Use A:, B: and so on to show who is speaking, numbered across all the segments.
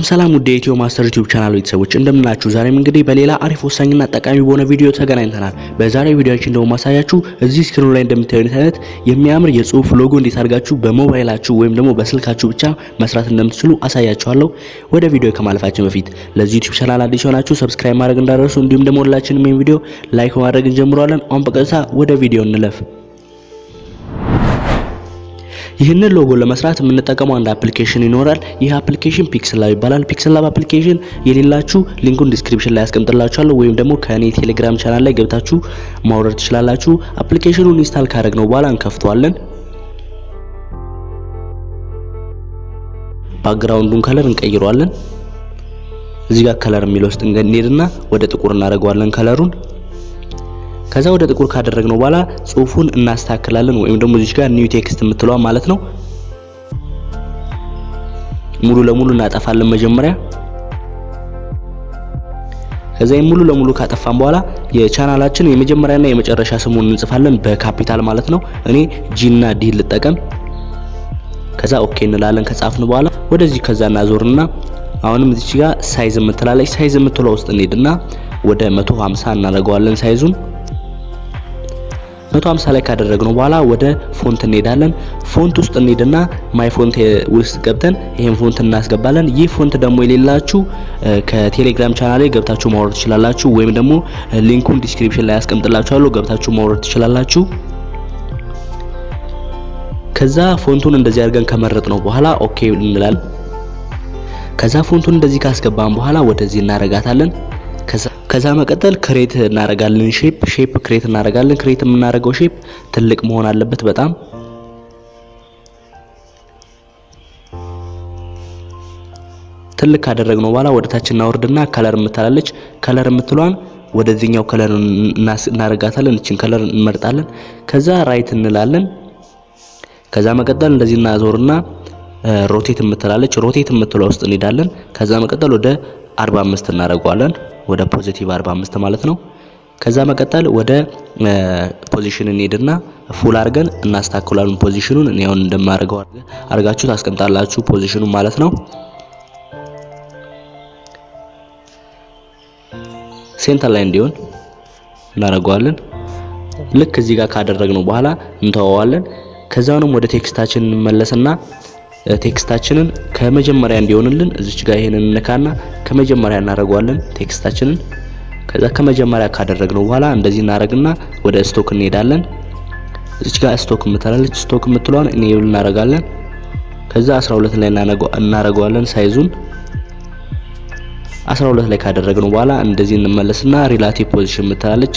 A: ሰላም ውድ የኢትዮ ማስተር ዩቲዩብ ቻናል ቤተሰቦች እንደምናችሁ ዛሬም እንግዲህ በሌላ አሪፍ ወሳኝና ጠቃሚ በሆነ ቪዲዮ ተገናኝተናል። በዛሬው ቪዲዮአችን ደግሞ ማሳያችሁ እዚህ ስክሪኑ ላይ እንደምታዩት አይነት የሚያምር የጽሁፍ ሎጎ እንዴት አድርጋችሁ በሞባይላችሁ ወይም ደግሞ በስልካችሁ ብቻ መስራት እንደምትችሉ አሳያችኋለሁ። ወደ ቪዲዮ ከማለፋችን በፊት ለዚህ ዩቲዩብ ቻናል አዲስ ሆናችሁ ሰብስክራይብ ማድረግ እንዳትረሱ፣ እንዲሁም ደግሞ ሁላችንም ይሄን ቪዲዮ ላይክ ማድረግ እንጀምራለን። አሁን በቀጥታ ወደ ቪዲዮ እንለፍ። ይህንን ሎጎ ለመስራት የምንጠቀመው አንድ አፕሊኬሽን ይኖራል። ይህ አፕሊኬሽን ፒክሰላብ ይባላል። ፒክሰላብ አፕሊኬሽን የሌላችሁ ሊንኩን ዲስክሪፕሽን ላይ አስቀምጥላችኋለሁ ወይም ደግሞ ከኔ ቴሌግራም ቻናል ላይ ገብታችሁ ማውረድ ትችላላችሁ። አፕሊኬሽኑን ኢንስታል ካደረግነው በኋላ እንከፍተዋለን። ባክግራውንዱን ከለር እንቀይረዋለን። እዚህ ጋር ከለር የሚለው ውስጥ እንሄድና ወደ ጥቁር እናደርገዋለን ከለሩን። ከዛ ወደ ጥቁር ካደረግነው በኋላ ጽሁፉን እናስተካክላለን ወይም ደግሞ እዚህ ጋር ኒው ቴክስት የምትለው ማለት ነው ሙሉ ለሙሉ እናጠፋለን መጀመሪያ። ከዛ ሙሉ ለሙሉ ካጠፋን በኋላ የቻናላችን የመጀመሪያና የመጨረሻ ስሙን እንጽፋለን በካፒታል ማለት ነው። እኔ ጂ እና ዲ ልጠቀም። ከዛ ኦኬ እንላለን ከጻፍን በኋላ ወደዚህ ከዛ እናዞርና አሁንም እዚህ ጋር ሳይዝ የምትላለች ሳይዝ የምትለው ውስጥ እንሄድና ወደ 150 እናደርገዋለን ሳይዙን 150 ላይ ካደረግነው በኋላ ወደ ፎንት እንሄዳለን። ፎንት ውስጥ እንሄድና ማይ ፎንት ውስጥ ገብተን ይሄን ፎንት እናስገባለን። ይህ ፎንት ደግሞ የሌላችሁ ከቴሌግራም ቻናል ላይ ገብታችሁ ማውረድ ትችላላችሁ ወይም ደግሞ ሊንኩን ዲስክሪፕሽን ላይ አስቀምጥላችኋለሁ ገብታችሁ ማውረድ ትችላላችሁ። ከዛ ፎንቱን እንደዚህ አድርገን ከመረጥነው በኋላ ኦኬ እንላለን። ከዛ ፎንቱን እንደዚህ ካስገባን በኋላ ወደዚህ እናረጋታለን። ከዛ መቀጠል ክሬት እናረጋለን። ሼፕ ክሬት እናረጋለን። ክሬት የምናረጋው ሼፕ ትልቅ መሆን አለበት በጣም። ትልቅ ካደረግነው በኋላ ወደ ታች እናወርድና ከለር የምትላለች ከለር የምትሏን ወደዚህኛው ከለር እናረጋታለን። እቺን ከለር እንመርጣለን። ከዛ ራይት እንላለን። ከዛ መቀጠል እንደዚህ እናዞርና ሮቴት የምትላለች ሮቴት የምትለው ውስጥ እንሄዳለን። ከዛ መቀጠል ወደ 45 እናረጋዋለን ወደ ፖዚቲቭ 45 ማለት ነው። ከዛ መቀጠል ወደ ፖዚሽን እንሄድና ፉል አድርገን እናስተካክላለን ፖዚሽኑን። እኔ አሁን እንደማደርገው አድርጋችሁ ታስቀምጣላችሁ ፖዚሽኑን ማለት ነው። ሴንተር ላይ እንዲሆን እናደርገዋለን። ልክ እዚህ ጋር ካደረግነው በኋላ እንተዋዋለን። ከዛውንም ወደ ቴክስታችን እንመለስና ቴክስታችንን ከመጀመሪያ እንዲሆንልን እዚች ጋር ይሄንን እንነካና ከመጀመሪያ እናደርገዋለን ቴክስታችንን። ከዛ ከመጀመሪያ ካደረግነው በኋላ እንደዚህ እናደርግና ወደ ስቶክ እንሄዳለን። እዚች ጋር ስቶክ የምትላለች ስቶክ የምትሏን ኢኔብል እናደርጋለን። ከዛ 12 ላይ እናደርገዋለን ሳይዙን 12 ላይ ካደረግነው በኋላ እንደዚህ እንመለስና ሪላቲቭ ፖዚሽን የምትላለች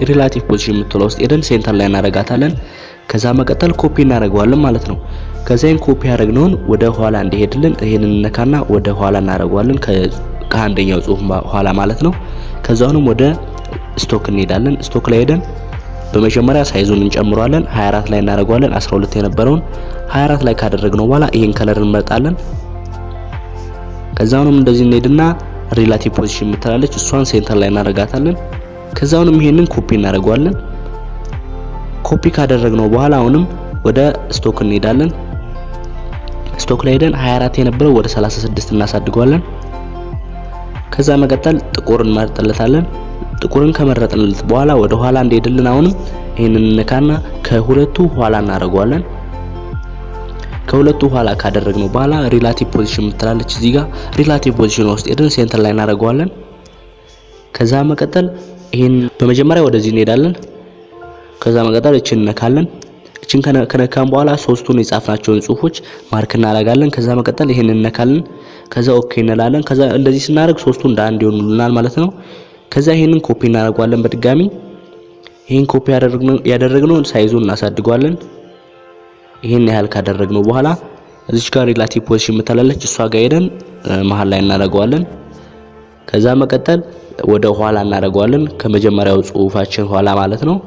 A: ሪላቲቭ ፖዚሽን የምትለው ውስጥ ሄደን ሴንተር ላይ እናደርጋታለን። ከዛ መቀጠል ኮፒ እናደርገዋለን ማለት ነው። ከዛን ኮፒ ያደረግነውን ወደ ኋላ እንዲሄድልን ይሄንን እንነካና ወደ ኋላ እናደርገዋለን ከአንደኛው ጽሁፍ ኋላ ማለት ነው። ከዛውንም ወደ ስቶክ እንሄዳለን። ስቶክ ላይ ሄደን በመጀመሪያ ሳይዙን እንጨምራለን 24 ላይ እናደርገዋለን 12 የነበረውን 24 ላይ ካደረግነው በኋላ ይሄን ከለር እንመርጣለን። ከዛውንም እንደዚህ እንሄድና ሪላቲቭ ፖዚሽን የምትላለች እሷን ሴንተር ላይ እናደርጋታለን። ከዛውንም ይሄንን ኮፒ እናደርገዋለን። ኮፒ ካደረግነው በኋላ አሁንም ወደ ስቶክ እንሄዳለን። ስቶክ ላይ ሄደን 24 የነበረው ወደ 36 እናሳድገዋለን። ከዛ መቀጠል ጥቁር እንመርጥለታለን። ጥቁርን ከመረጥንለት በኋላ ወደ ኋላ እንሄድልን አሁንም ይሄንን እንነካና ከሁለቱ ኋላ እናደርገዋለን። ከሁለቱ ኋላ ካደረግነው በኋላ ሪላቲቭ ፖዚሽን የምትላለች እዚህ ጋር ሪላቲቭ ፖዚሽን ውስጥ ሄደን ሴንተር ላይ እናደርገዋለን። ከዛ መቀጠል ይሄን በመጀመሪያ ወደዚህ እንሄዳለን። ከዛ መቀጠል እቺን እንነካለን። እቺን ከነካን በኋላ ሶስቱን የጻፍናቸውን ጽሁፎች ማርክ እናደርጋለን። ከዛ መቀጠል ይሄን እንነካለን። ከዛ ኦኬ እንላለን። ከዛ እንደዚህ ስናደርግ ሶስቱ እንደ አንድ ይሆኑልናል ማለት ነው። ከዛ ይሄንን ኮፒ እናደርጋለን በድጋሚ ይሄን ኮፒ ያደረግነው ሳይዙን እናሳድገዋለን። ይሄን ያህል ካደረግነው በኋላ እዚች ጋር ሪላቲቭ ፖዚሽን የምትላለች እሷ ጋር ሄደን መሃል ላይ እናደርገዋለን። ከዛ መቀጠል ወደ ኋላ እናደርገዋለን ከመጀመሪያው ጽሁፋችን ኋላ ማለት ነው።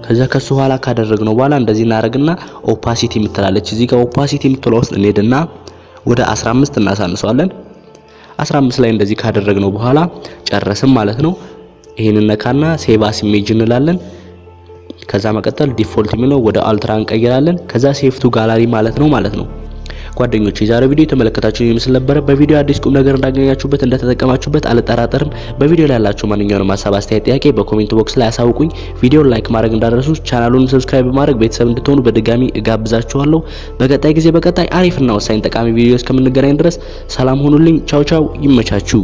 A: ከዛ ከሱ ኋላ ካደረግነው በኋላ እንደዚህ እናደርግና ኦፓሲቲ የምትላለች እዚህ ጋር ኦፓሲቲ የምትለው ውስጥ እንሄድና ወደ 15 እናሳንሰዋለን። 15 ላይ እንደዚህ ካደረግነው በኋላ ጨረስን ማለት ነው። ይሄንን ነካና ሴቭ አስ ኢሜጅ እንላለን። ከዛ መቀጠል ዲፎልት የሚለው ወደ አልትራ እንቀይራለን። ከዛ ሴቭ ቱ ጋላሪ ማለት ነው። ጓደኞቼ የዛሬው ቪዲዮ የተመለከታችሁን ይመስል ነበር። በቪዲዮ አዲስ ቁም ነገር እንዳገኛችሁበት እንደተጠቀማችሁበት አልጠራጠርም። በቪዲዮ ላይ ያላችሁ ማንኛውንም ሐሳብ፣ አስተያየት፣ ጥያቄ በኮሜንት ቦክስ ላይ አሳውቁኝ። ቪዲዮውን ላይክ ማድረግ እንዳትረሱ፣ ቻናሉን ሰብስክራይብ በማድረግ ቤተሰብ እንድትሆኑ በድጋሚ እጋብዛችኋለሁ። በቀጣይ ጊዜ በቀጣይ አሪፍና ወሳኝ ጠቃሚ ቪዲዮ እስከምንገናኝ ድረስ ሰላም ሁኑልኝ። ቻው ቻው፣ ይመቻችሁ።